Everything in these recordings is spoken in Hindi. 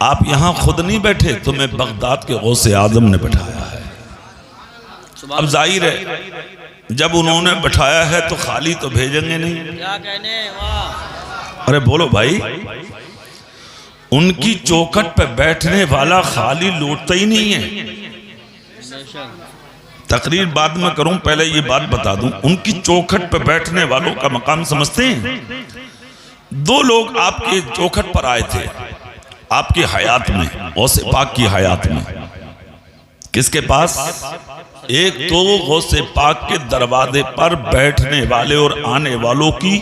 आप यहाँ खुद नहीं बैठे, तुम्हें बगदाद के गौसे आजम ने बैठाया है। अब जाहिर है जब उन्होंने बैठाया है तो खाली तो भेजेंगे नहीं। क्या कहने, वाह। अरे बोलो भाई, उनकी चौखट पे बैठने वाला खाली लौटता ही नहीं है। तकरीर बाद में करूं, पहले ये बात बता दूं, उनकी चौखट पे बैठने वालों का मकाम समझते हैं। दो लोग आपके चौखट पर आए थे आपकी हयात में, गौसे पाक की हयात में। किसके पास? एक तो गौसे पाक के दरवाजे पर बैठने वाले और आने वालों की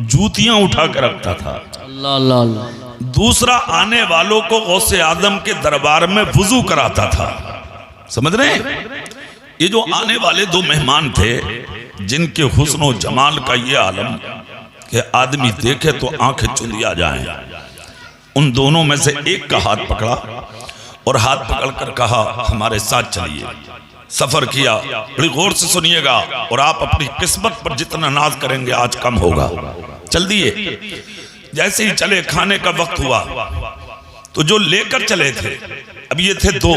जूतियां उठा कर रखता था। अल्लाह अल्लाह अल्लाह। दूसरा आने वालों को गौसे आजम के दरबार में वुजू कराता था। समझ रहे हैं? ये जो आने वाले दो मेहमान थे जिनके हुस्न और जमाल का ये आलम कि आदमी देखे तो आंखें चुंदिया जाएं, उन दोनों में से एक का हाथ पकड़ा और हाथ पकड़कर कहा हमारे साथ चलिए। सफर किया, बड़ी गौर से सुनिएगा, और आप अपनी किस्मत पर जितना नाज करेंगे आज कम होगा। चल दिए। जैसे ही चले, खाने का वक्त हुआ तो जो लेकर चले थे, अब ये थे दो,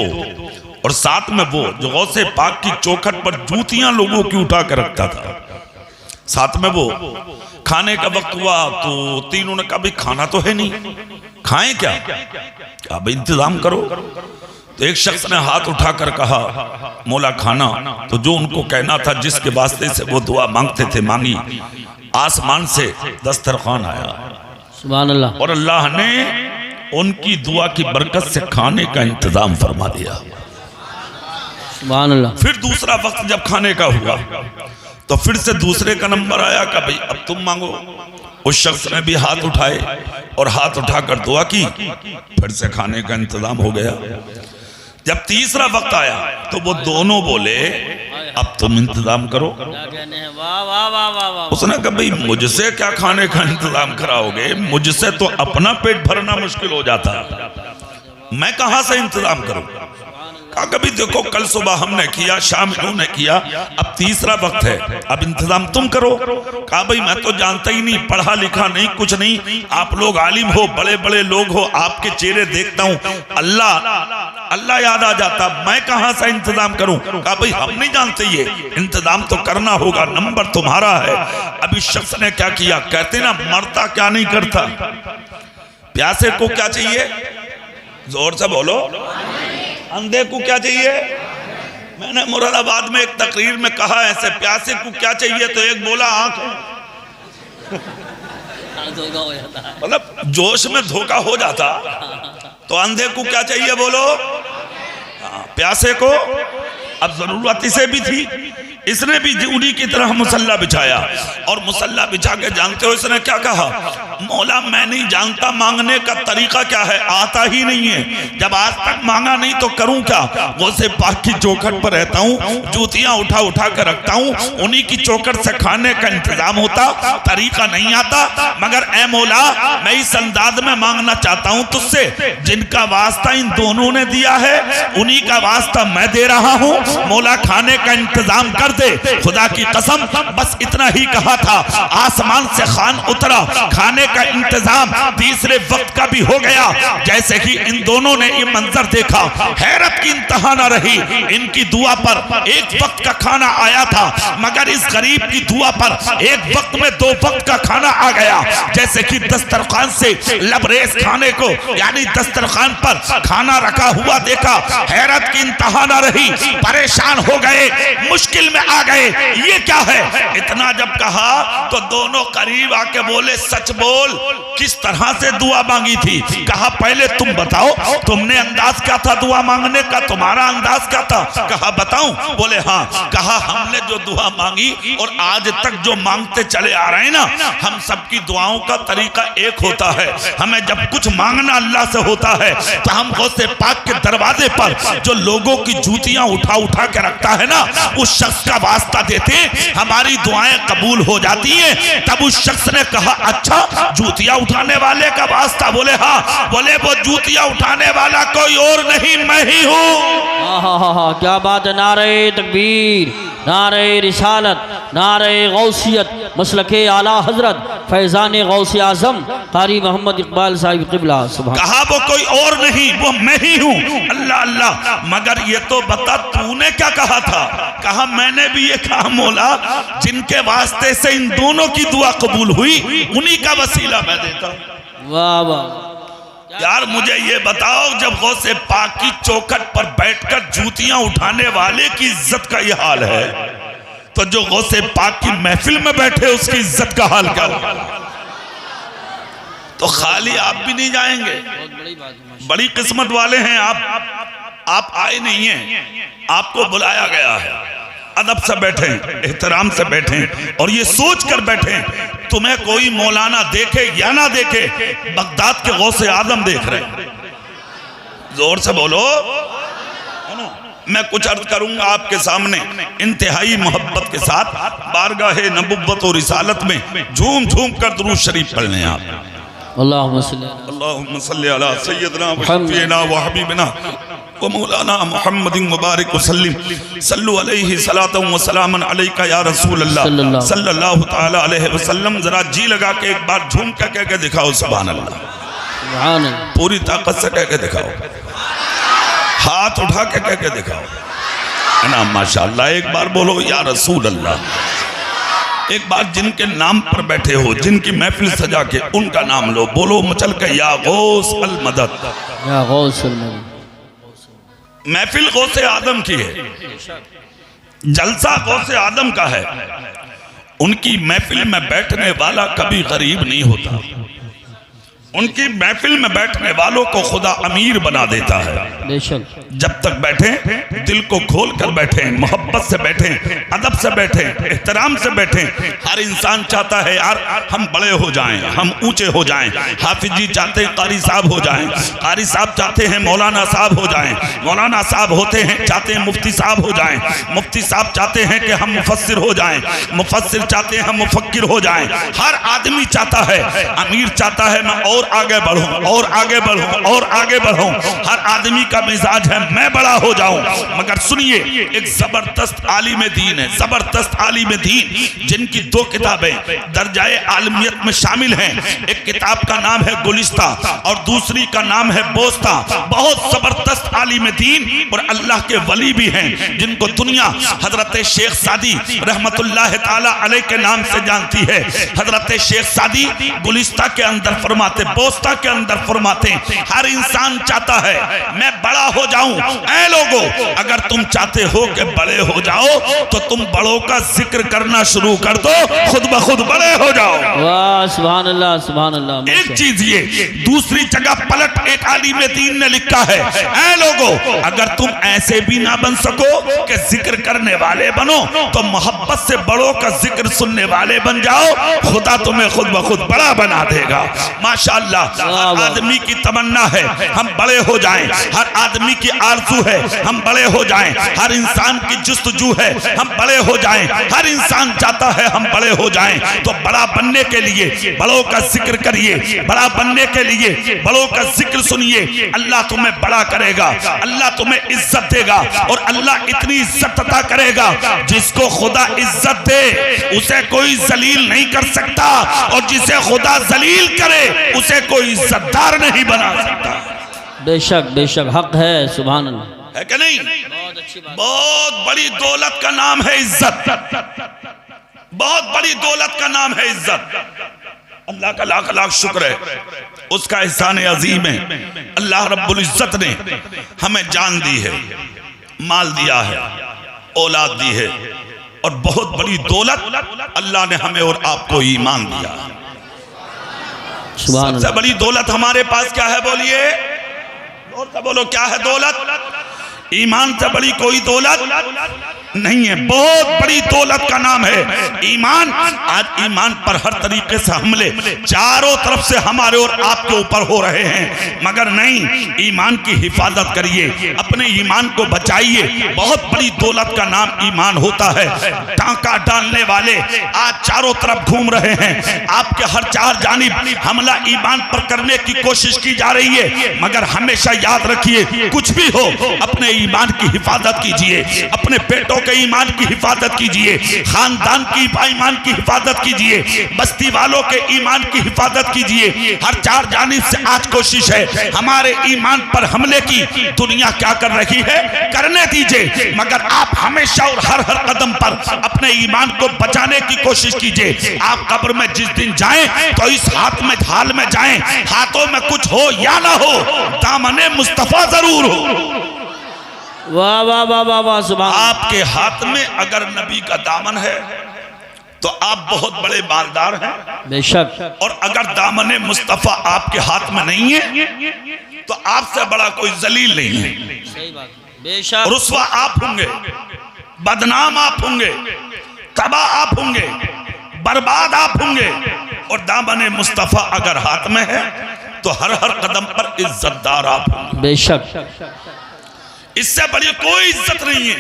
और साथ में वो जो गौसे पाक की चौखट पर जूतियां लोगों की उठा कर रखता था, साथ में वो। खाने का वक्त हुआ तो तीनों ने कहा भाई खाना तो है नहीं, खाएं क्या? कहा भाई इंतजाम करो। तो एक शख्स ने हाथ उठाकर कहा मौला खाना। तो जो उनको कहना था, जिसके वास्ते से वो दुआ मांगते थे, मांगी। आसमान से दस्तरखान आया, सुभान अल्लाह, और अल्लाह ने उनकी दुआ की बरकत से खाने का इंतजाम फरमा दिया। सुभान अल्लाह। फिर दूसरा वक्त जब खाने का हुआ तो फिर से दूसरे का नंबर आया कि भाई अब तुम मांगो। उस शख्स ने भी हाथ उठाए और हाथ उठाकर दुआ की, फिर से खाने का इंतजाम हो गया। जब तीसरा वक्त आया तो वो दोनों बोले अब तुम इंतजाम करो। क्या कहने हैं, वाह वाह वाह वाह वाह। उसने कहा भाई मुझसे क्या खाने का इंतजाम कराओगे, मुझसे तो अपना पेट भरना मुश्किल हो जाता, मैं कहां से इंतजाम करूं? कभी देखो कल सुबह हमने किया, शाम इन्होंने किया, अब तीसरा वक्त है, अब इंतजाम तुम करो। कहा भाई मैं तो जानता ही नहीं, पढ़ा लिखा नहीं, कुछ नहीं, आप लोग आलिम हो, बड़े बड़े लोग हो, आपके चेहरे देखता हूं, अल्लाह अल्लाह याद आ जाता, मैं कहां से इंतजाम करूं? कहा भाई हम नहीं जानते, ये इंतजाम तो करना होगा, नंबर तुम्हारा है। अब इस शख्स ने क्या किया, कहते ना मरता क्या नहीं करता। प्यासे को क्या चाहिए? जोर से बोलो। अंधे को क्या चाहिए? मैंने मुरादाबाद में एक तकरीर में कहा ऐसे, प्यासे को क्या चाहिए? तो एक बोला आंखें। धोखा हो जाता है, मतलब जोश में धोखा हो जाता। तो अंधे को क्या चाहिए बोलो? प्यासे को अब जरूरत इसे भी थी, इसने भी उन्हीं की तरह मुसल्ला बिछाया, और मुसल्ला बिछा के जानते हो इसने क्या कहा, मौला मैं नहीं जानता मांगने का तरीका क्या है, आता ही नहीं है, जब आज तक मांगा नहीं तो करूं क्या? गौसे पाक की चौखट पर रहता हूं, जूतियां उठा उठा कर रखता हूं, उन्हीं की चौखट से खाने का इंतजाम होता, तरीका नहीं आता, मगर ए मौला मैं इस अंदाज में मांगना चाहता हूं तुझसे, जिनका वास्ता इन दोनों ने दिया है उन्हीं का वास्ता मैं दे रहा हूं, मौला खाने का इंतजाम कर दे। खुदा की कसम बस इतना ही कहा था, आसमान से खान उतरा, खाने का इंतजाम तीसरे वक्त का भी हो गया। जैसे ही इन दोनों ने ये मंजर देखा, हैरत की इंतहा न रही। इनकी दुआ पर एक वक्त का खाना आया था, मगर इस गरीब की दुआ पर एक वक्त में दो वक्त का खाना आ गया। जैसे कि दस्तरखान से लबरेज खाने को, यानी दस्तरखान पर खाना रखा हुआ देखा, हैरत की इंतहा न रही, परेशान हो गए, मुश्किल में आ गए, ये क्या है? इतना जब कहा तो दोनों करीब आके बोले सच बोल, किस तरह से दुआ मांगी थी? कहा पहले तुम बताओ, तुमने अंदाज क्या था दुआ मांगने का, तुम्हारा अंदाज क्या था? कहा बताऊं? बोले हाँ। कहा हमने जो दुआ मांगी और आज तक जो मांगते चले आ रहे हैं ना, हम सबकी दुआओं का तरीका एक होता है। हमें जब कुछ मांगना अल्लाह से होता है तो हम गौसे पाक के दरवाजे पर जो लोगों की जूतियां उठा उठा के रखता है ना, उस शख्स का वास्ता देते, हमारी दुआएं कबूल हो जाती हैं। तब उस शख्स ने कहा अच्छा जूतियां उठाने वाले का वास्ता? बोले हाँ। बोले वो जूतियां उठाने वाला कोई और नहीं, मैं ही हूँ। क्या बात है, नारे तकबीर, नारे रिसालत, नारे गौसियत मसलके आला हजरत फैज़ान गौस आज़म कारी मोहम्मद इकबाल साहिब क़िबला। सुभान। कहा वो कोई और नहीं, वो मैं ही हूँ। अल्लाह अल्लाह, मगर ये तो बता तूने क्या कहा था? कहा मैंने भी ये कहा मौला जिनके वास्ते से इन दोनों की दुआ कबूल हुई उन्हीं का वसीला मैं देता हूँ। वाह वाह। यार मुझे ये बताओ, जब गौसे पाक की चौखट पर बैठकर जूतियां उठाने वाले की इज्जत का ये हाल है, तो जो गौसे पाक की महफिल में बैठे उसकी इज्जत का हाल क्या होगा? तो खाली आप भी नहीं जाएंगे। बहुत बड़ी बात है। बड़ी किस्मत वाले हैं आप आए नहीं हैं, आपको बुलाया गया है। अदब से बैठे, एहतराम से बैठे और ये सोच कर बैठे तुम्हें कोई मौलाना देखे या ना देखे, बगदाद के गौसे आदम देख रहे हैं। जोर से बोलो। मैं कुछ अर्ज करूंगा आपके सामने इंतहाई मोहब्बत के साथ, बारगाहे नबुव्वत और रिसालत में झूम झूम कर दुरूद शरीफ पढ़ लें आप। अल्लाहुम्मा सल्ली अला सय्यदना व शफीना व हबीबना व मौलाना मुहम्मदिन मुबारक वसल्लिम सल्लु अलैहि सलातन व सलामन अलैका या रसूल अल्लाह सल्लल्लाहु तआला अलैहि वसल्लम। जरा जी लगा के एक बार झूम के कह के दिखाओ सुभान अल्लाह। सुभान अल्लाह। पूरी ताकत से कह के दिखाओ, हाथ उठा के कह के दिखाओ, है ना? माशाअल्लाह। एक बार बोलो या रसूल अल्लाह। एक बार जिनके नाम पर बैठे हो, जिनकी महफिल सजा के उनका नाम लो, बोलो मचल के या गौस अल मदद। या गौस अल मदद। महफिल गौसे आदम की है, जलसा गौसे आदम का है। उनकी महफिल में बैठने वाला कभी गरीब नहीं होता। उनकी महफिल में बैठने वालों को खुदा अमीर बना देता है। बेशक। जब तक बैठे दिल को खोल कर बैठे, मोहब्बत से बैठे, अदब से बैठे, एहतराम से बैठे। हर इंसान चाहता है यार हम बड़े हो जाएं, हम ऊंचे हो जाएं। हाफिज जी चाहते हैं कारी साहब हो जाएं, कारी साहब चाहते हैं मौलाना साहब हो जाएं, मौलाना साहब होते हैं चाहते हैं मुफ्ती साहब हो जाएं, मुफ्ती साहब चाहते हैं कि हम मुफस्सिर हो जाएं, मुफस्सिर चाहते हैं हम मुफक्किर हो जाएं। हर आदमी चाहता है, अमीर चाहता है मैं और आगे बढ़ूं और आगे बढ़ूं और आगे बढ़ूं। हर आदमी का मिजाज है मैं बड़ा हो जाऊं। मगर सुनिए, एक जबरदस्त आलिम दीन है, जबरदस्त आलिम दीन जिनकी दो किताबें दर्जाए आलमियत में शामिल हैं। एक किताब का नाम है गुलिस्ता और दूसरी का नाम है बोस्ता। बहुत जबरदस्त आलिम दीन और अल्लाह के वली भी हैं, जिनको दुनिया हजरत शेख सादी रहमतुल्लाह ताला अलैह के नाम से जानती है। हजरत शेख सादी गुलिस्ता के अंदर फरमाते, बोस्ता के अंदर फरमाते, हर इंसान चाहता है मैं बड़ा हो जाऊं। ऐ लोगों, अगर तुम चाहते हो कि बड़े हो जाओ तो तुम बड़ों का जिक्र करना शुरू कर दो, खुद ब खुद बड़े हो जाओ। वाह सुभान अल्लाह सुभान अल्लाह। एक चीज ये, दूसरी जगह पलट एक आलिम दीन ने लिखा है, ऐ लोगों अगर तुम ऐसे भी ना बन सको कि जिक्र करने वाले बनो तो मोहब्बत से बड़ों का जिक्र सुनने वाले बन जाओ, खुदा तुम्हें खुद ब खुद बड़ा बना देगा। माशाअल्लाह। हर आदमी की तमन्ना है हम बड़े हो जाएं, हर आदमी की आरज़ू है हम बड़े हो जाएं, हर इंसान की जुस्तजू है हम बड़े हो जाएं, हर इंसान चाहता है हम बड़े हो जाएं। तो बड़ा बनने के लिए बड़ों का जिक्र करिए, बड़ा बनने के लिए बड़ों का जिक्र सुनिए। अल्लाह तुम्हें बड़ा करेगा, अल्लाह तुम्हें इज्जत देगा और अल्लाह इतनी इज्जत अता करेगा जिसको खुदा इज्जत दे उसे कोई जलील नहीं कर सकता, और जिसे खुदा जलील करे उसे कोई इज्जतदार नहीं बना सकता। बेशक बेशक हक है। सुभान अल्लाह। है कि नहीं? बहुत अच्छी बात। बहुत बड़ी दौलत का नाम है इज्जत, बहुत बड़ी दौलत का नाम है इज्जत। अल्लाह का लाख लाख शुक्र है, उसका एहसान अजीम है। अल्लाह रब्बुल इज्जत ने हमें जान दी है, माल दिया है, औलाद दी है और बहुत बड़ी दौलत अल्लाह ने हमें और आपको ईमान दिया। सबसे बड़ी दौलत हमारे पास क्या है बोलिए? और सब बोलो क्या है दौलत? ईमान से बड़ी कोई दौलत नहीं है। बहुत बड़ी दौलत का नाम है ईमान। आज ईमान पर हर तरीके से हमले चारों तरफ से हमारे और आपके ऊपर हो रहे हैं, मगर नहीं, ईमान की हिफाजत करिए, अपने ईमान को बचाइए। बहुत बड़ी दौलत का नाम ईमान होता है। टांका डालने वाले आज चारों तरफ घूम रहे हैं, आपके हर चार जानिब हमला ईमान पर करने की कोशिश की जा रही है, मगर हमेशा याद रखिए कुछ भी हो अपने ईमान की हिफाजत कीजिए, अपने बेटों के ईमान की हिफाजत कीजिए, खानदान की ईमान की हिफाजत कीजिए, बस्ती वालों के ईमान की हिफाजत कीजिए। हर चार जानिब से आज कोशिश है हमारे ईमान पर हमले की। दुनिया क्या कर रही है करने दीजिए, मगर आप हमेशा और हर हर कदम पर अपने ईमान को बचाने की कोशिश कीजिए। आप कब्र में जिस दिन जाएं तो इस हाथ में हाल में जाएं, हाथों में कुछ हो या ना हो, दामने मुस्तफा जरूर हो। वाह वाह वाह वाह वाह, सुभान। आपके हाथ में अगर नबी का दामन है तो आप बहुत बड़े मालदार हैं, बेशक। और अगर दामने मुस्तफा आपके हाथ में नहीं है तो आपसे बड़ा कोई जलील नहीं है। सही बात, बेशक। रुस्वा आप होंगे, बदनाम आप होंगे, तबाह आप होंगे, बर्बाद आप होंगे। और दामने मुस्तफा अगर हाथ में है तो हर हर कदम पर इज्जतदार आप होंगे, बेशक। इससे बड़ी कोई इज्जत नहीं है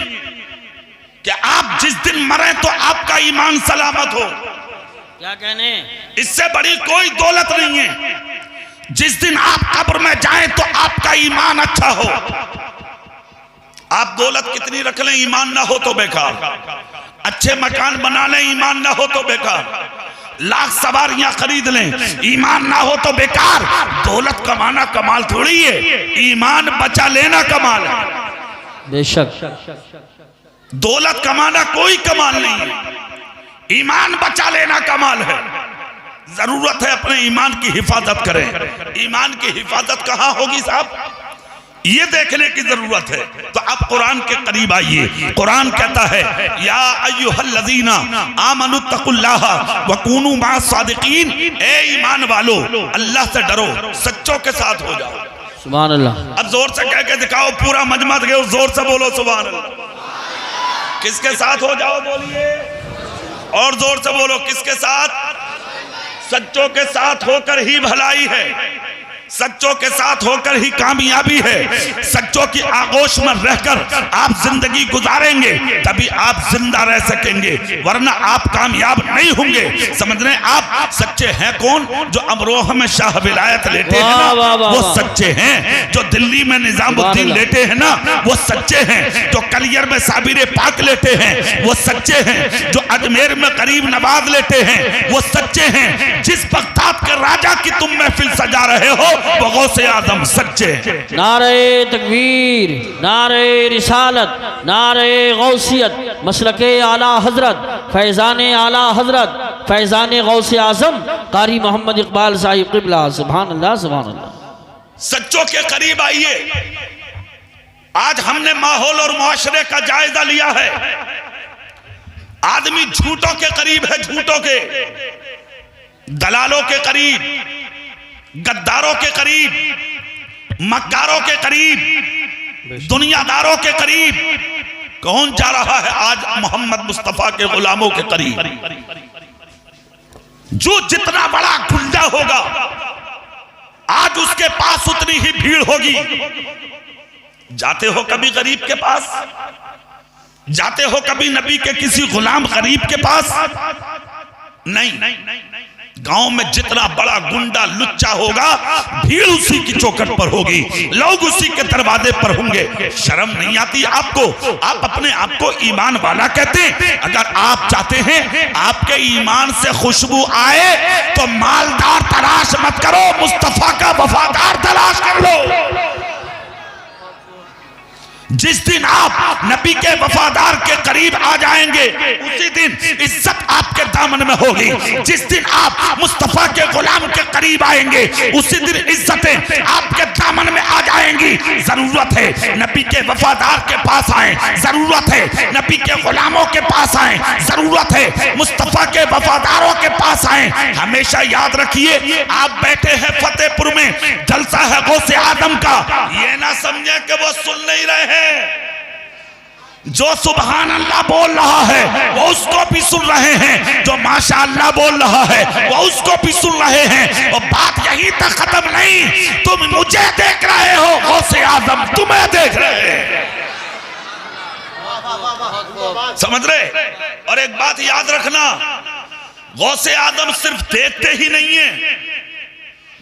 कि आप जिस दिन मरे तो आपका ईमान सलामत हो। क्या कहने, इससे बड़ी कोई दौलत नहीं है जिस दिन आप कब्र में जाएं तो आपका ईमान अच्छा हो। आप दौलत कितनी रख लें, ईमान ना हो तो बेकार। अच्छे मकान बना लें, ईमान ना हो तो बेकार। लाख सवारियां खरीद लें, ईमान ना हो तो बेकार। दौलत कमाना कमाल थोड़ी है, ईमान बचा लेना कमाल है। बेशक। दौलत कमाना कोई कमाल नहीं है, ईमान बचा लेना कमाल है। जरूरत है अपने ईमान की हिफाजत करें। ईमान की हिफाजत कहां होगी साहब, ये देखने की जरूरत है। तो आप कुरान के करीब आइए। कुरान कहता है या अय्युहल्लज़ीना आमनुत्तकुल्लाह वकूनू मास्सादिकीन, ए ईमान वालो अल्लाह से डरो, सच्चों के साथ हो जाओ। सुभान अल्लाह। अब जोर से कह के दिखाओ, पूरा मजमा के जोर से बोलो सुभान अल्लाह। किसके साथ हो जाओ बोलिए, और जोर से बोलो किसके साथ। सच्चों के साथ होकर ही भलाई है, सच्चों के साथ होकर ही कामयाबी है। सच्चों की आगोश में रहकर आप जिंदगी गुजारेंगे तभी आप जिंदा रह सकेंगे, वरना आप कामयाब नहीं होंगे। समझ रहे हैं आप। सच्चे हैं कौन, जो अमरोह में शाह विलायत लेते हैं ना, वो सच्चे हैं। जो दिल्ली में निजामुद्दीन लेते हैं ना, वो सच्चे हैं। जो कलियर में साबिर पाक लेते हैं वो सच्चे हैं। जो अजमेर में करीब नवाज लेते हैं वो सच्चे हैं। जिस बगदाद के राजा की तुम महफिल सजा रहे हो वो गौसे आजम सच्चे। नारे तकबीर, नारे रिसालत, नारे गौसियत, मसलके आला हजरत, फैजान आला हजरत, फैजान गौसे आजम कारी मोहम्मद इकबाल साहिब क़िबला। सुभान अल्लाह, सुभान अल्लाह। सच्चों के करीब आइए। आज हमने माहौल और मुआशरे का जायजा लिया है। आदमी झूठों के करीब है, झूठों के, दलालों के करीब, गद्दारों के करीब, मक्कारों के करीब, दुनियादारों के करीब। कौन जा रहा है आज मोहम्मद मुस्तफा के गुलामों के करीब। जो जितना बड़ा गुंडा होगा आज उसके पास उतनी ही भीड़ होगी। जाते हो कभी गरीब के पास, जाते हो कभी नबी के किसी गुलाम गरीब के पास? नहीं। गांव में जितना बड़ा गुंडा लुच्चा होगा भीड़ उसी की चौखट पर होगी, लोग उसी के दरवाजे पर होंगे। शर्म नहीं आती आपको? आप अपने आप को ईमान वाला कहते हैं। अगर आप चाहते हैं आपके ईमान से खुशबू आए तो मालदार तलाश मत करो, मुस्तफा का वफादार तलाश कर लो। जिस दिन आप नबी के वफादार के करीब आ जाएंगे उसी दिन इज्जत आपके दामन में होगी। जिस दिन आप मुस्तफा के गुलाम के करीब आएंगे उसी दिन इज्जतें आपके दामन में आ जाएंगी। जरूरत है नबी के वफादार के पास आए, जरूरत है नबी के गुलामों के पास आए, जरूरत है मुस्तफा के वफादारों के पास आए। हमेशा याद रखिए, आप बैठे हैं फतेहपुर में, जलसा है गौसे आदम का, ये ना समझे कि वो सुन नहीं रहे हैं। जो सुभान अल्लाह बोल रहा है वो उसको भी सुन रहे हैं, जो माशा अल्लाह बोल रहा है वो उसको भी सुन रहे हैं। और बात यहीं तक खत्म नहीं, तुम मुझे देख रहे हो, गौसे आजम तुम्हें देख रहे हैं। समझ रहे? और एक बात याद रखना, गौसे आदम सिर्फ देखते ही नहीं है,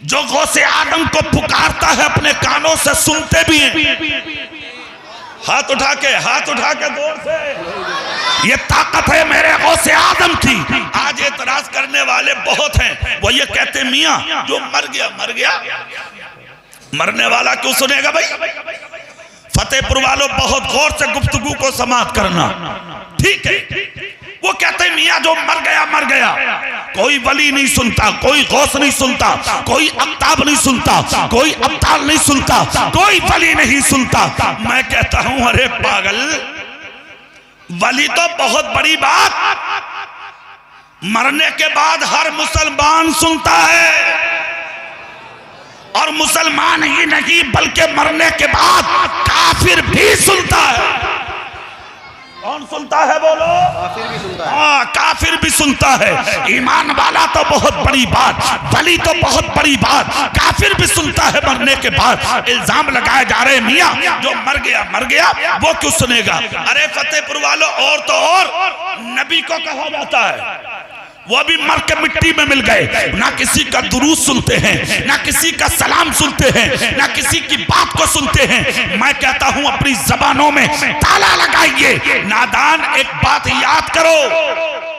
जो गौसे आदम को पुकारता है अपने कानों से सुनते भी हैं। हाथ उठा के जोर से। ये ताकत है मेरे गौसे आदम की। आज एतराज करने वाले बहुत हैं, वो ये कहते मियां जो मर गया, मरने वाला क्यों सुनेगा भाई। फतेहपुर वालों बहुत गौर से गुफ्तगू को समाप्त करना, ठीक है। वो कहते मियां जो मर गया, कोई वली नहीं सुनता, कोई गौस नहीं सुनता, कोई अफ्ताब नहीं सुनता, कोई अब्ताल नहीं सुनता, कोई वली नहीं सुनता। मैं कहता हूं अरे पागल, वली तो बहुत बड़ी बात, मरने के बाद हर मुसलमान सुनता है, और मुसलमान ही नहीं बल्कि मरने के बाद काफिर भी सुनता है। कौन सुनता है बोलो? काफिर भी सुनता है। हाँ, काफिर भी सुनता है। ईमान वाला तो बहुत बड़ी बात, वली तो बहुत बड़ी बात, काफिर भी सुनता है मरने के बाद। इल्जाम लगाए जा रहे मियां जो मर गया वो क्यों सुनेगा। अरे फतेहपुर वालों, और तो और नबी को कहा जाता है, वो भी मर के मिट्टी में मिल गए। ना किसी का दुरूद सुनते हैं, ना किसी का सलाम सुनते हैं, ना किसी की बात को सुनते हैं। मैं कहता हूं अपनी जबानों में ताला लगाइए। नादान, एक बात याद करो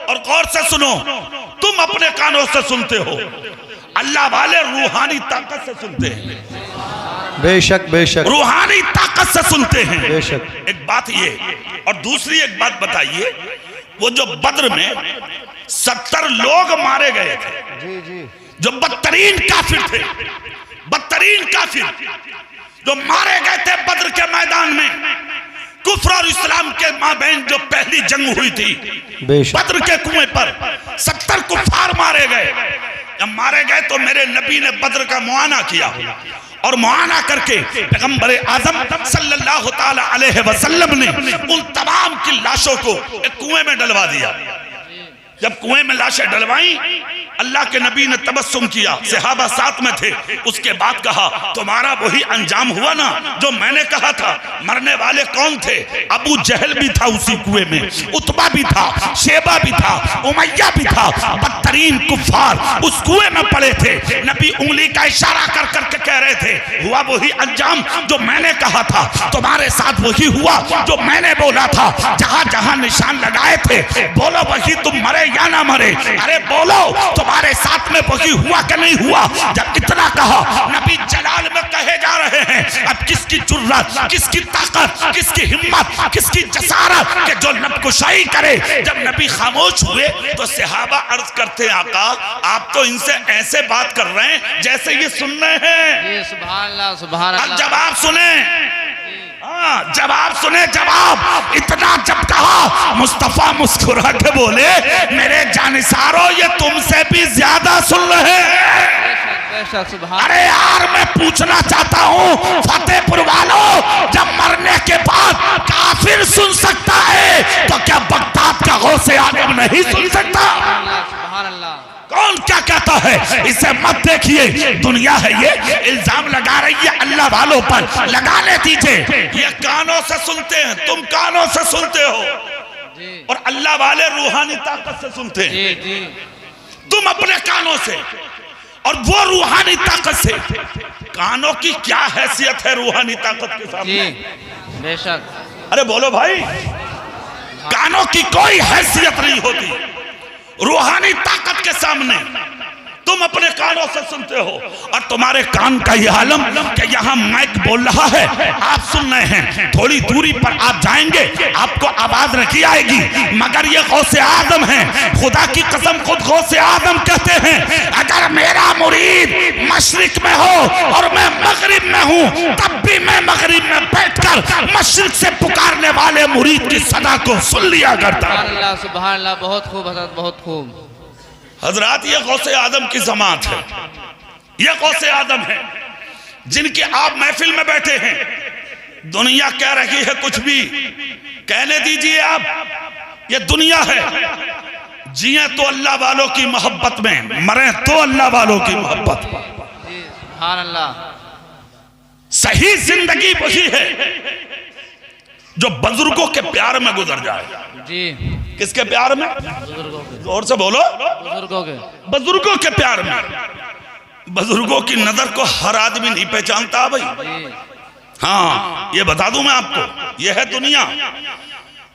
और गौर से सुनो। तुम अपने कानों से सुनते हो, अल्लाह वाले रूहानी ताकत से सुनते हैं। बेशक रूहानी ताकत से सुनते हैं। बेशक। एक बात ये, और दूसरी एक बात बताइए, वो जो बद्र में 70 लोग मारे गए थे, जो बदतरीन काफिर थे, बदतरीन काफिर जो मारे गए थे बद्र के मैदान में, कुफ्र और इस्लाम के माबैन जो पहली जंग हुई थी बद्र के कुएं पर, 70 कुफ्फार मारे गए। जब मारे गए तो मेरे नबी ने बद्र का मुआयना किया, और मुआयना करके पैगंबर आज़म सल्लल्लाहु ताला अलैहि वसल्लम ने उन तमाम की लाशों को एक कुएं में डलवा दिया। जब कुएं में लाशें डलवाई, अल्लाह के नबी ने तबस्सुम किया, सहाबा साथ में थे। उसके बाद कहा तुम्हारा वही अंजाम हुआ ना जो मैंने कहा था। मरने वाले कौन थे? अबू जहल भी था उसी कुएं में, उतबा भी था, शेबा भी था, उमैया भी था, बदतरीन कुफ्फार उस कुएं में पड़े थे। नबी उंगली का इशारा कर करके कह रहे थे हुआ वही अंजाम जो मैंने कहा था, तुम्हारे साथ वही हुआ जो मैंने बोला था। जहां जहां निशान लगाए थे, बोलो वही तुम मरे या ना मरे। अरे बोलो तुम्हारे साथ में वही हुआ कि नहीं हुआ। जब इतना कहा, नबी जलाल में कहे जा रहे हैं, अब किसकी जुर्रत, किसकी ताकत, किसकी हिम्मत, किसकी जसारत के जो नबकुशाई करे। जब नबी खामोश हुए तो सहाबा अर्ज करते आका आप तो इनसे ऐसे बात कर रहे हैं जैसे ये सुन रहे हैं। सुभान अल्लाह, सुभान अल्लाह। अब जवाब सुने, जवाब सुने, जवाब। इतना जब कहा, मुस्तफा मुस्कुरा के बोले मेरे जानिसारों ये तुमसे भी ज्यादा सुन रहे हैं। अरे यार मैं पूछना चाहता हूँ फतेहपुर वालों, जब मरने के बाद काफिर सुन सकता है तो क्या बगदाद का गौसे आजम नहीं सुन सकता? कौन क्या कहता है? इसे मत देखिए, दुनिया है ये, इल्जाम लगा रही है अल्लाह वालों पर, लगाने दीजिए। ये कानों से सुनते हैं, तुम कानों से सुनते हो, और अल्लाह वाले रूहानी ताकत से सुनते हैं। तुम अपने कानों से, और वो रूहानी ताकत से। कानों की क्या हैसियत है रूहानी ताकत के सामने? बेशक। अरे बोलो भाई, कानों की कोई हैसियत नहीं होती रूहानी ताकत के सामने। तुम अपने कानों से सुनते हो, और तुम्हारे कान का यह आलम कि यहाँ माइक बोल रहा है, आप सुन रहे हैं। थोड़ी दूरी पर आप जाएंगे, आपको आवाज नहीं आएगी, मगर ये गौसे आदम है। खुदा की कसम खुद गौसे आदम कहते हैं, अगर मेरा मुरीद मशरिक में हो और मैं मगरिब में हूँ, तब भी मैं मगरिब में बैठकर मशरिक से पुकारने वाले मुरीद की सदा को सुन लिया करता। सुभान अल्लाह, बहुत खूब हज़रत, बहुत खूब। हजरात, ये गौसे आदम की जमात है, ये गौसे आदम है जिनके आप महफिल में बैठे हैं। दुनिया कह रही है कुछ भी, कहने दीजिए आप, ये दुनिया है। जिए तो अल्लाह वालों की मोहब्बत में, मरे तो अल्लाह वालों की मोहब्बत। सुभान अल्लाह। सही जिंदगी वही है जो बुजुर्गों के प्यार में गुजर जाए। जी। किसके प्यार में? बुजुर्गों के। जोर से बोलो। बुजुर्गों के। बुजुर्गों के प्यार में। बुजुर्गों की नजर को हर आदमी नहीं पहचानता भाई। हाँ, ये बता दूं मैं आपको, ये है दुनिया।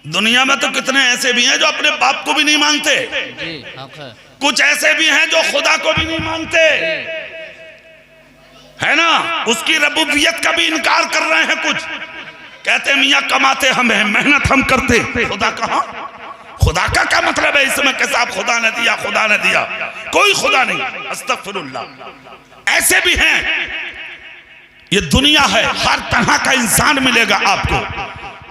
दुनिया में तो कितने ऐसे भी हैं जो अपने बाप को भी नहीं मानते, कुछ ऐसे भी हैं जो खुदा को भी नहीं मानते, है ना। उसकी रबूबियत का भी इनकार कर रहे हैं। कुछ कहते मियाँ कमाते हम हैं, मेहनत हम करते, खुदा कहाँ? खुदा का क्या मतलब है इसमें? कैसा आप खुदा ने दिया, खुदा ने दिया? कोई खुदा नहीं, अस्तगफिरुल्लाह। ऐसे भी हैं। ये दुनिया है, हर तरह का इंसान मिलेगा आपको,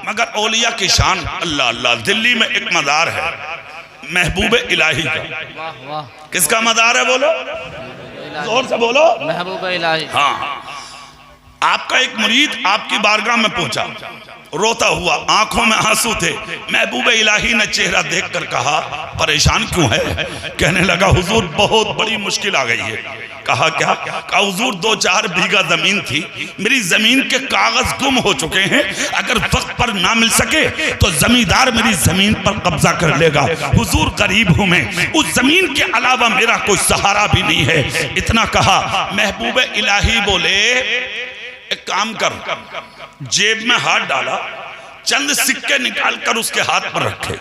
मगर औलिया की शान, अल्लाह अल्लाह। दिल्ली में एक मज़ार है महबूब इलाही का। किसका मज़ार है बोलो, जोर से बोलो। महबूब इलाही। हाँ, आपका एक मुरीद आपकी बारगाह में पहुंचा, रोता हुआ, आंखों में आंसू थे। महबूब इलाही ने चेहरा देखकर कहा, परेशान क्यों है? कहने लगा, हुजूर बहुत बड़ी मुश्किल आ गई है। कहा क्या? कहा हुजूर 2-4 बीघा जमीन थी, मेरी जमीन के कागज गुम हो चुके हैं, अगर वक्त पर ना मिल सके तो जमींदार मेरी जमीन पर कब्जा कर लेगा। हुजूर गरीब हूं मैं, उस जमीन के अलावा मेरा कोई सहारा भी नहीं है। इतना कहा, महबूब इलाही बोले, एक काम कर, जेब में हाथ डाला, चंद सिक्के निकाल कर उसके हाथ पर रखे।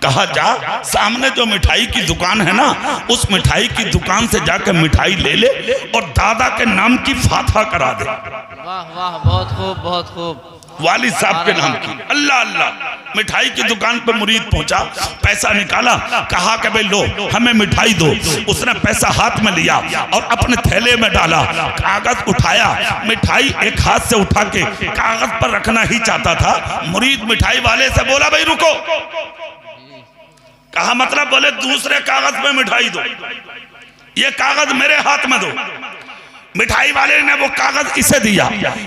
कहा जा, सामने जो मिठाई की दुकान है ना, उस मिठाई की दुकान से जाकर मिठाई ले ले और दादा के नाम की फातहा करा दे। वाह वाह, बहुत खूब, बहुत खूब। वालिद साहब के नाम की। अल्लाह अल्लाह। मिठाई की दुकान पर मुरीद पहुंचा, पैसा निकाला, कहा कि भाई लो हमें मिठाई दो। उसने पैसा हाथ में लिया और अपने थैले में डाला, कागज उठाया, मिठाई एक हाथ से उठा के कागज पर रखना ही चाहता था। मुरीद मिठाई वाले से बोला, भाई रुको। कहा मतलब? बोले दूसरे कागज पे मिठाई दो, ये कागज मेरे हाथ में दो। मिठाई वाले ने वो कागज इसे दिया।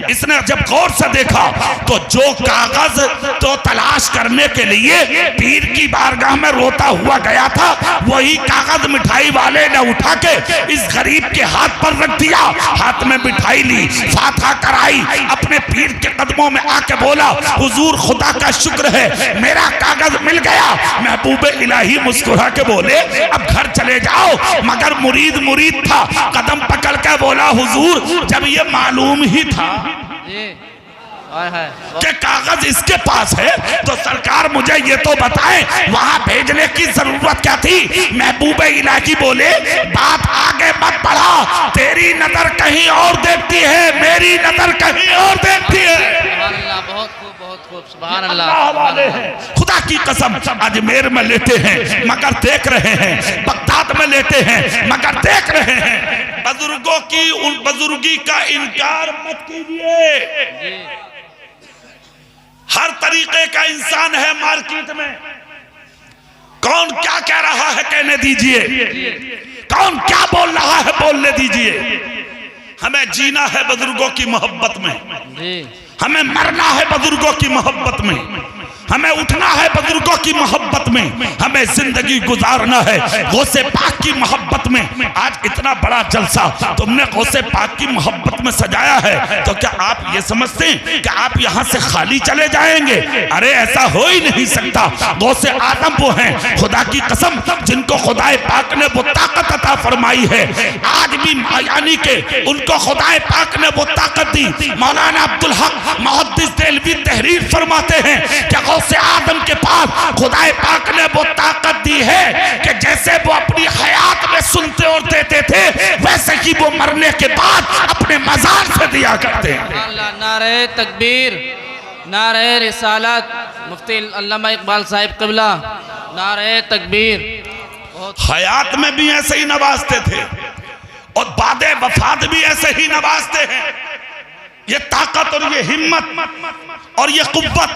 इसने जब गौर से देखा तो जो कागज तो तलाश करने के लिए पीर की बारगाह में रोता हुआ गया था, वही कागज मिठाई वाले ने उठा के इस गरीब के हाथ पर रख दिया। हाथ में मिठाई ली, फातहा कराई, अपने पीर के कदमों में आके बोला, हुजूर खुदा का शुक्र है, मेरा कागज मिल गया। महबूब इलाही मुस्कुरा के बोले, अब घर चले जाओ। मगर मुरीद था, कदम पकड़ के बोला, हुजूर जब ये मालूम ही था कि कागज इसके पास है तो सरकार मुझे ये तो बताएं वहां भेजने की जरूरत क्या थी? महबूब इलाही बोले, बात आगे मत बढ़ा, तेरी नजर कहीं और देखती है, मेरी नजर कहीं और देखती है। बहुत खूब, बहुत खूब, सुभान अल्लाह वाले हैं। खुदा की कसम, अजमेर में लेते हैं मगर देख रहे हैं, बगदाद में लेते हैं मगर देख रहे हैं। बुजुर्गों की उन बुजुर्गी का इनकार मत कीजिए। हर तरीके का इंसान है मार्केट में, कौन क्या कह रहा है कहने दीजिए, कौन क्या बोल रहा है बोलने दीजिए। हमें जीना है बुजुर्गों की मोहब्बत में, हमें मरना है बुजुर्गों की मोहब्बत में, हमें उठना है बुजुर्गों की मोहब्बत में, हमें जिंदगी गुजारना है गौसे पाक की मोहब्बत में। आज इतना बड़ा जलसा तुमने गौसे पाक की मोहब्बत में सजाया है, तो क्या आप ये समझते हैं कि आप यहाँ से खाली चले जाएंगे? अरे ऐसा हो ही नहीं सकता। गौसे आदम वो हैं, खुदा की कसम, जिनको खुदाए पाक ने वो ताकत अता फरमाई है। आज भी यानी कि उनको खुदाए पाक ने वो ताकत दी। मौलाना अब्दुल हक मुहद्दिस देहलवी तहरीर फरमाते हैं कि गौसे आदम के पास खुदाए पाक ने वो ताकत दी है कि जैसे वो अपनी हयात में सुनते और देते थे, वैसे ही वो मरने के बाद अपने मजार से दिया करते हैं। नारे तकबीर, नारे रिसालत, मुफ्ती अल्लामा इकबाल साहिब क़िबला, नारे तकबीर। हयात में भी ऐसे ही नवाजते थे और बादे वफात भी ऐसे ही नवाजते हैं। ये ताकत और ये हिम्मत और ये कुव्वत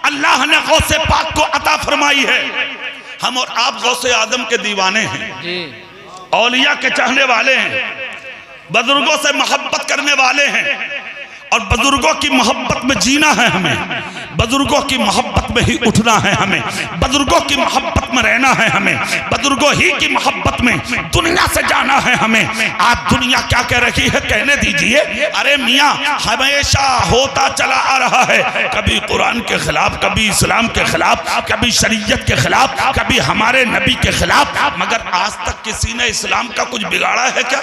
अल्लाह ने गौसे पाक को अता फरमाई है। हम और आप गौसे आदम के दीवाने हैं, औलिया के चाहने वाले हैं, बुजुर्गों से मोहब्बत करने वाले हैं और बुजुर्गों की मोहब्बत में जीना है हमें, बुजुर्गों की मोहब्बत में ही उठना है हमें, बुजुर्गों की मोहब्बत में रहना है हमें, बुजुर्गों ही की मोहब्बत में दुनिया से जाना है हमें। आज दुनिया क्या कह रही है कहने दीजिए। अरे मियाँ हमेशा होता चला आ रहा है, कभी कुरान के खिलाफ, कभी इस्लाम के खिलाफ, कभी शरीयत के खिलाफ, कभी हमारे नबी के खिलाफ, मगर आज तक किसी ने इस्लाम का कुछ बिगाड़ा है क्या?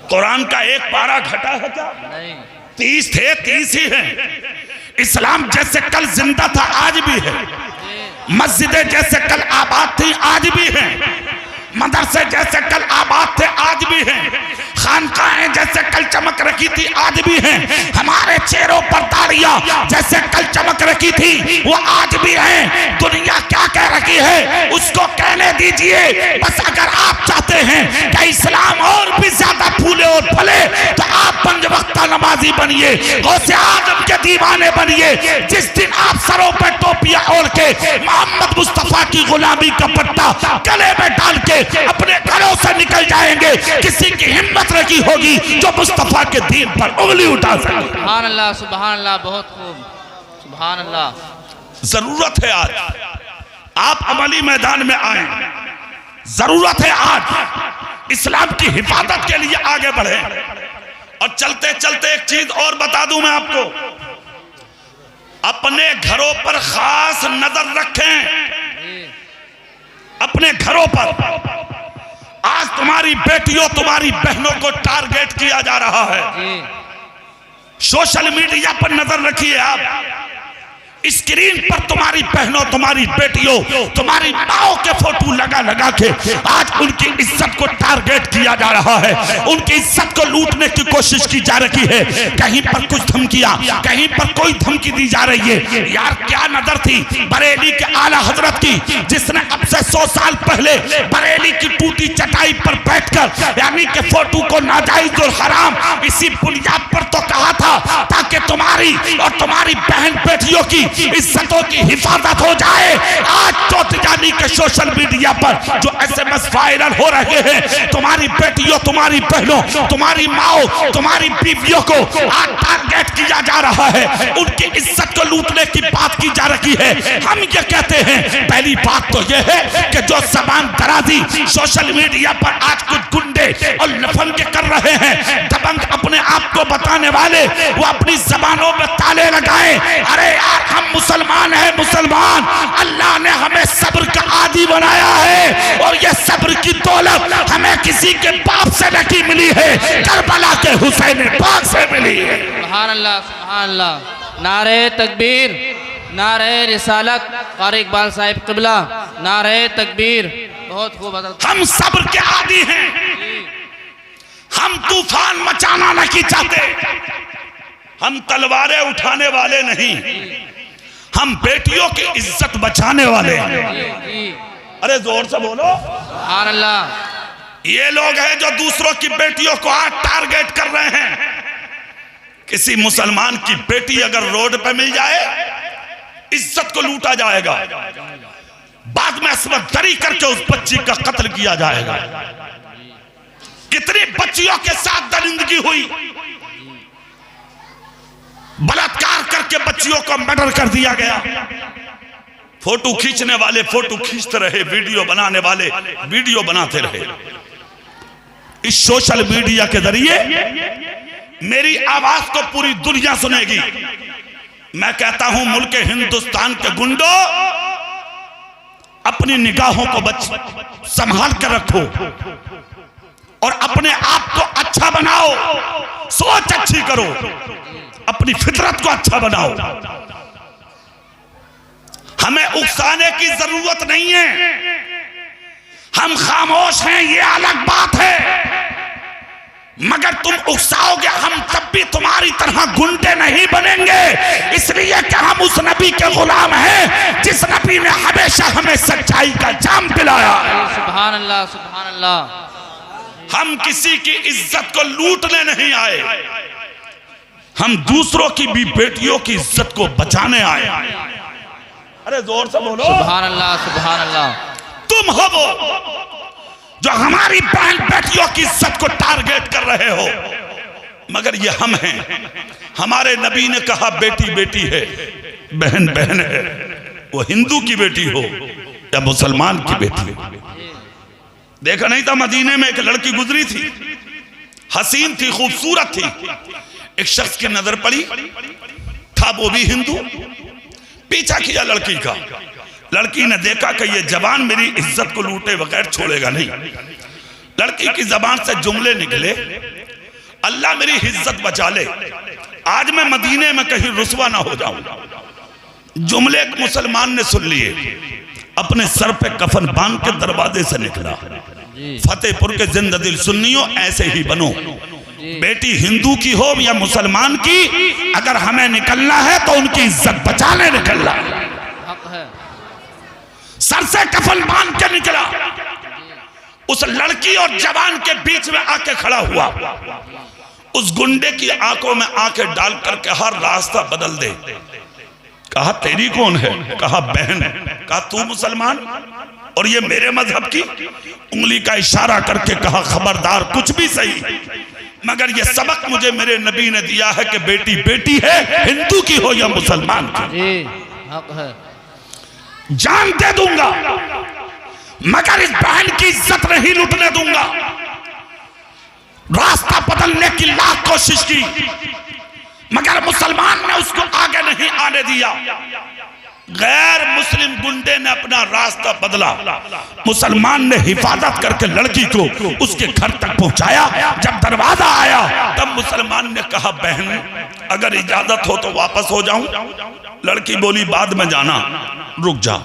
कुरान का एक पारा घटा है क्या? 30 थे, 30 ही हैं। इस्लाम जैसे कल जिंदा था आज भी है, मस्जिदें जैसे कल आबाद थी आज भी हैं, मदरसे जैसे कल आबाद थे आज भी हैं, खानकाहें जैसे कल चमक रखी थी आज भी हैं, हमारे चेहरों पर दाढ़ियां जैसे कल चमक रखी थी वो आज भी हैं। दुनिया क्या कह रही है उसको कहने दीजिए। बस अगर आप चाहते हैं कि इस्लाम और भी ज्यादा फूले और फले तो आप 5 वक्त नमाजी बनिए, गौसे आजम के दीवाने बनिए। जिस दिन आप सरों पर टोपियां ओढ़ के मोहम्मद मुस्तफा की गुलामी का पट्टा गले में डाल के अपने घरों से निकल जाएंगे, किसी की हिम्मत नहीं होगी जो मुस्तफा के दीन पर उंगली उठा सके। सुभान अल्लाह, सुभान अल्लाह, बहुत खूब, सुभान अल्लाह। जरूरत है आज आप अमली मैदान में आए, जरूरत है आज इस्लाम की हिफाजत के लिए आगे बढ़े। और चलते चलते एक चीज और बता दूं मैं आपको, अपने घरों पर खास नजर रखें, अपने घरों पर। आज तुम्हारी बेटियों तुम्हारी बहनों को टारगेट किया जा रहा है, सोशल मीडिया पर नजर रखिए आप। स्क्रीन पर तुम्हारी बहनों तुम्हारी बेटियों तुम्हारी माओ के फोटो लगा लगा के आज उनकी इज्जत को टारगेट किया जा रहा है, उनकी इज्जत को लूटने की कोशिश की जा रही है। कहीं पर कुछ धमकियां, कहीं पर कोई धमकी दी जा रही है। यार क्या नजर थी बरेली के आला हजरत की, जिसने अब से 100 साल पहले बरेली की टूटी चटाई पर बैठकर यानी कि फोटो को नाजायज और हराम इसी बुनियाद पर तो कहा था ताकि तुम्हारी और तुम्हारी बहन बेटियों की इज्जतों की हिफाजत हो जाए। आज तो तिजानी के सोशल मीडिया पर जो SMS वायरल हो रहे हैं, तुम्हारी बेटियों तुम्हारी बहनों तुम्हारी माओ तुम्हारी बीवियों को आज टारगेट किया जा रहा है, उनकी इज्जत को लूटने की बात की जा रही है। हम ये कहते हैं पहली बात तो यह है कि जो जबान दराजी सोशल मीडिया पर आज कुछ गुंडे और लफंगे कर रहे हैं, दबंग अपने आप को बताने वाले, वो अपनी जबानों में ताले लगाए। अरे यार हम मुसलमान हैं, मुसलमान। अल्लाह ने हमें सब्र का आदी बनाया है और ये सब्र की दौलत हमें किसी के बाप से नहीं मिली है, करबला के हुसैन पाक से मिली है। सुभान अल्लाह, सुभान अल्लाह। नारे तकबीर, नारे रिसालत, कारी इकबाल साहिब किबला, नारे तकबीर। बहुत खूब। हम सब्र के आदी हैं, हम तूफान मचाना नहीं चाहते, हम तलवारें उठाने वाले नहीं, हम बेटियों की इज्जत बचाने वाले हैं। अरे जोर से बोलो सुभान अल्लाह। ये लोग हैं जो दूसरों की बेटियों को आज टारगेट कर रहे हैं। किसी मुसलमान की बेटी अगर रोड पे मिल जाए इज्जत को लूटा जाएगा, बाद में असमत दरी करके उस बच्ची का कत्ल किया जाएगा। कितनी बच्चियों के साथ दरिंदगी हुई, बलात्कार करके बच्चियों को मर्डर कर दिया गया। फोटो खींचने वाले फोटो खींचते रहे, वीडियो बनाने वाले वीडियो बनाते रहे। इस सोशल मीडिया के जरिए मेरी आवाज को पूरी दुनिया सुनेगी। मैं कहता हूं मुल्क हिंदुस्तान के गुंडों, अपनी निगाहों को संभाल कर रखो और अपने आप को अच्छा बनाओ, सोच अच्छी करो, अपनी फितरत को अच्छा बनाओ। हमें उकसाने की जरूरत नहीं है, हम खामोश हैं ये अलग बात है, मगर तुम उकसाओगे हम तब भी तुम्हारी तरह गुंडे नहीं बनेंगे, इसलिए कि हम उस नबी के गुलाम हैं जिस नबी ने हमेशा हमें सच्चाई का जाम दिलाया। सुभान अल्लाह, सुभान अल्लाह। हम किसी की इज्जत को लूटने नहीं आए, हम दूसरों की भी बेटियों की इज्जत को बचाने आए। अरे जोर से बोलो सुभान अल्लाह, सुभान अल्लाह। तुम हो वो जो हमारी बहन बेटियों की इज्जत को टारगेट कर रहे हो, मगर ये हम हैं। हमारे नबी ने कहा बेटी बेटी है, बहन बहन है, वो हिंदू की बेटी हो या मुसलमान की बेटी हो। देखा नहीं था मदीने में एक लड़की गुजरी थी, हसीन थी, खूबसूरत थी। एक शख्स की नजर पड़ी, था वो भी हिंदू, पीछा किया लड़की का। लड़की ने देखा कि ये जवान मेरी इज्जत को लूटे बगैर छोड़ेगा नहीं। लड़की की जबान से जुमले निकले, अल्लाह मेरी इज्जत बचा ले, आज मैं मदीने में कहीं रुसवा ना हो जाऊं। जुमले एक मुसलमान ने सुन लिए, अपने सर पे कफन बांध के दरवाजे से निकला, फतेहपुर के जिंदा दिल सुन्नियों ऐसे ही बनो, बेटी हिंदू की हो या मुसलमान की, अगर हमें निकलना है तो उनकी इज्जत बचाने निकलना। सर से कफन बांध के निकला, उस लड़की और जवान के बीच में आके खड़ा हुआ, उस गुंडे की आंखों में आंखें डाल करके हर रास्ता बदल दे। कहा तेरी कौन है? कहा बहन। कहा तू मुसलमान और ये मेरे मजहब की? उंगली का इशारा करके कहा खबरदार, कुछ भी सही, मगर ये सबक मुझे मेरे नबी ने दिया है कि बेटी बेटी है, हिंदू की हो या मुसलमान की, हक है, जान दे दूंगा मगर इस बहन की इज्जत नहीं लुटने दूंगा। रास्ता बदलने की लाख कोशिश की मगर मुसलमान ने उसको आगे नहीं आने दिया। गैर मुस्लिम गुंडे ने अपना रास्ता बदला, मुसलमान ने हिफाजत करके लड़की को उसके घर तक पहुंचाया। जब दरवाजा आया तब मुसलमान ने कहा बहन अगर इजाजत हो तो वापस हो जाऊं। लड़की बोली बाद में जाना, रुक जा।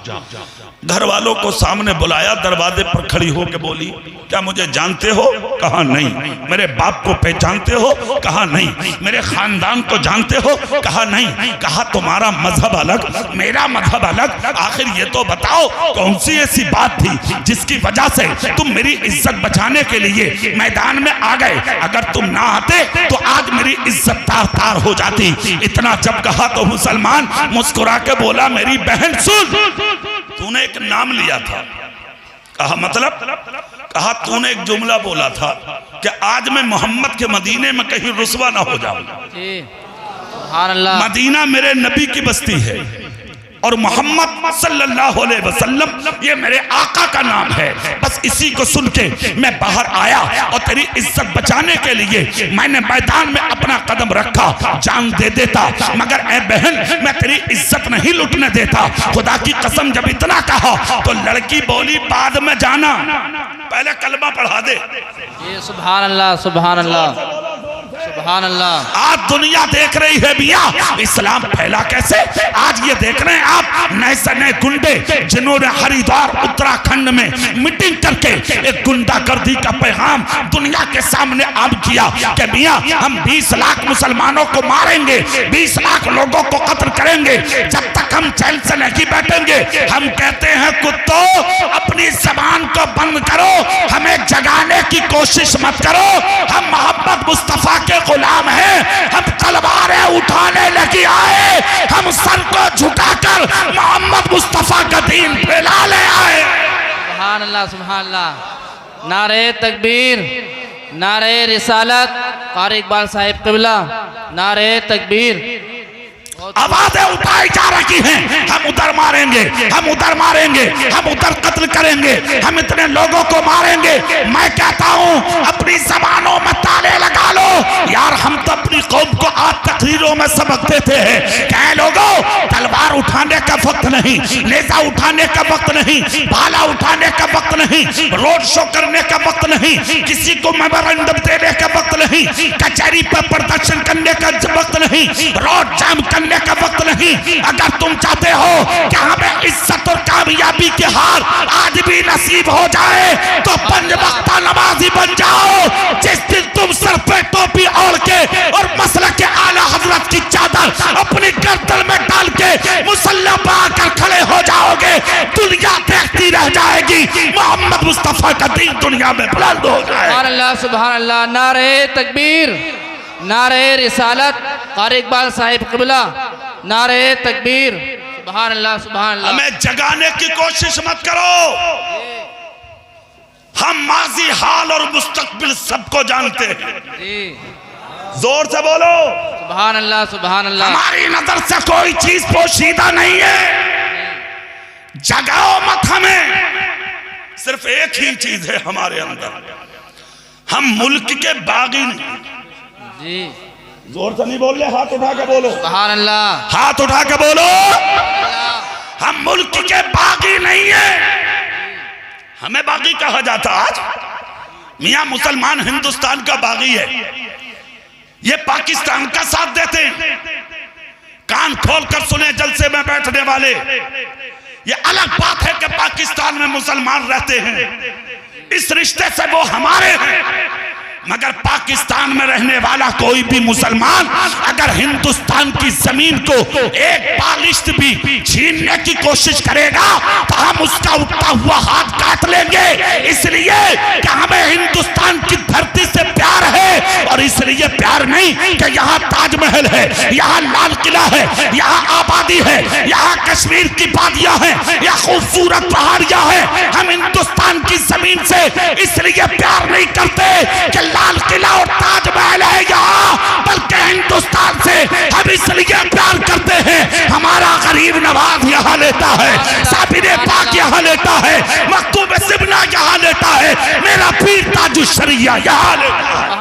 घर वालों को सामने बुलाया, दरवाजे पर खड़ी होकर बोली क्या मुझे जानते हो? कहा नहीं। मेरे बाप को पहचानते हो? कहा नहीं। मेरे खानदान को जानते हो? कहा नहीं। कहा तुम्हारा मजहब अलग, मेरा मजहब अलग, आखिर ये तो बताओ कौन सी ऐसी बात थी जिसकी वजह से तुम मेरी इज्जत बचाने के लिए मैदान में आ गए? अगर तुम ना आते तो आज मेरी इज्जत तार तार हो जाती। इतना जब कहा तो मुसलमान मुस्कुरा के बोला मेरी बहन सुन, तूने एक नाम लिया था। कहा मतलब? कहा तूने एक जुमला बोला था कि आज मैं मोहम्मद के मदीने में कहीं रुसवा ना हो जाऊं। मदीना मेरे नबी की बस्ती है और मोहम्मद सल्लल्लाहु अलैहि वसल्लम ये मेरे आका का नाम है। बस इसी को सुन के मैं बाहर आया और तेरी इज्जत बचाने के लिए मैंने मैदान में अपना कदम रखा, जान दे देता मगर ए बहन मैं तेरी इज्जत नहीं लुटने देता। खुदा की कसम जब इतना कहा तो लड़की बोली बाद में जाना, पहले कलमा पढ़ा दे। सुभान अल्लाह, सुभान अल्लाह, सुभान अल्लाह। आज दुनिया देख रही है भैया इस्लाम फैला कैसे। आज ये देख रहे हैं आप नए से नए गुंडे जिन्होंने हरिद्वार उत्तराखंड में मीटिंग करके एक गुंडागर्दी का पैगाम दुनिया के सामने आम किया कि भैया हम 20 लाख मुसलमानों को मारेंगे, 20 लाख लोगों को कत्ल करेंगे जब तक हम चैन से नहीं बैठेंगे। हम कहते हैं कुत्तों अपनी जबान को बंद करो, हमें जगाने की कोशिश मत करो। हम मोहम्मद मुस्तफा के गुलाम हैं, हम तलवारें उठाने लगे आए, हम सर को झुकाकर मोहम्मद मुस्तफा का दीन फैला ले आए। सुभान अल्लाह, सुभान अल्लाह। नारे तकबीर, नारे रिसालत, कारी इकबाल साहिब क़िबला, नारे तकबीर। आवाजें उठाई जा रही हैं, हम उधर मारेंगे, हम उधर मारेंगे, हम उधर कत्ल करेंगे, हम इतने लोगों को मारेंगे। मैं कहता हूं अपनी जबानों में ताले लगा लो यार। हम तो अपनी कौम को आज तकरीरों में सबक देते हैं, क्या लोगों तलवार उठाने का वक्त नहीं, नेजा उठाने का वक्त नहीं, भाला उठाने का वक्त नहीं, रोड शो करने का वक्त नहीं, किसी को मेमोरेंडम देने का वक्त नहीं, कचहरी पर प्रदर्शन करने का वक्त नहीं, रोड जाम करने का वक्त नहीं। अगर तुम चाहते हो कि हमें इज्जत और कामयाबी के हार आज भी नसीब हो जाए तो 5 वक्त नमाजी बन जाओ। जिस दिन तुम सर पे टोपी ओढ़ के और मसलक के आला हजरत की चादर अपनी गर्दन में डाल के मुसल्ला पाकर खड़े हो जाओगे, दुनिया देखती रह जाएगी, मोहम्मद मुस्तफा का दीन दुनिया में बुलंद हो जाए। सुभान अल्लाह, सुभान अल्लाह। नारे तकबीर, नारे रिसालत, कारी इकबाल साहिब क़िबला, नारे तकबीर। सुभान अल्लाह, सुभान अल्लाह। हमें जगाने की कोशिश मत करो, हम माजी हाल और मुस्तकबिल सबको जानते हैं। जोर से बोलो सुभान अल्लाह, सुभान अल्लाह। हमारी नजर से कोई चीज पोशीदा नहीं है। जगाओ मत हमें, सिर्फ एक ही चीज है हमारे अंदर, हम मुल्क के बागी नहीं। जी जोर से नहीं बोल रहे, हाथ उठा के बोलो सुभान अल्लाह, हाथ उठा के बोलो। हम मुल्क के बागी नहीं है, हमें बागी कहा जाता। आज मियां मुसलमान हिंदुस्तान का बागी है, ये पाकिस्तान का साथ देते हैं। कान खोलकर सुने जलसे में बैठने वाले, ये अलग बात है कि पाकिस्तान में मुसलमान रहते हैं, इस रिश्ते से वो हमारे हैं, मगर पाकिस्तान में रहने वाला कोई भी मुसलमान अगर हिंदुस्तान की जमीन को एक बालिश्त भी छीनने की कोशिश करेगा तो हम उसका उठता हुआ हाथ काट लेंगे। इसलिए कि हमें हिंदुस्तान की धरती से प्यार है, और इसलिए प्यार नहीं कि यहाँ ताजमहल है, यहाँ लाल किला है, यहाँ आबादी है, यहाँ कश्मीर की वादियां हैं, यहाँ खूबसूरत पहाड़ियां हैं। हम हिंदुस्तान की जमीन से इसलिए प्यार नहीं करते कि लाल किला और ताजमहल है यहाँ, बल्कि हिंदुस्तान से हम इसलिए प्यार करते हैं, हमारा गरीब नवाज यहाँ लेता है, साबिर पाक यहाँ लेता है, मकतूब सिबना यहाँ लेता है, मेरा पीर ताजुश शरिया यहाँ लेता है।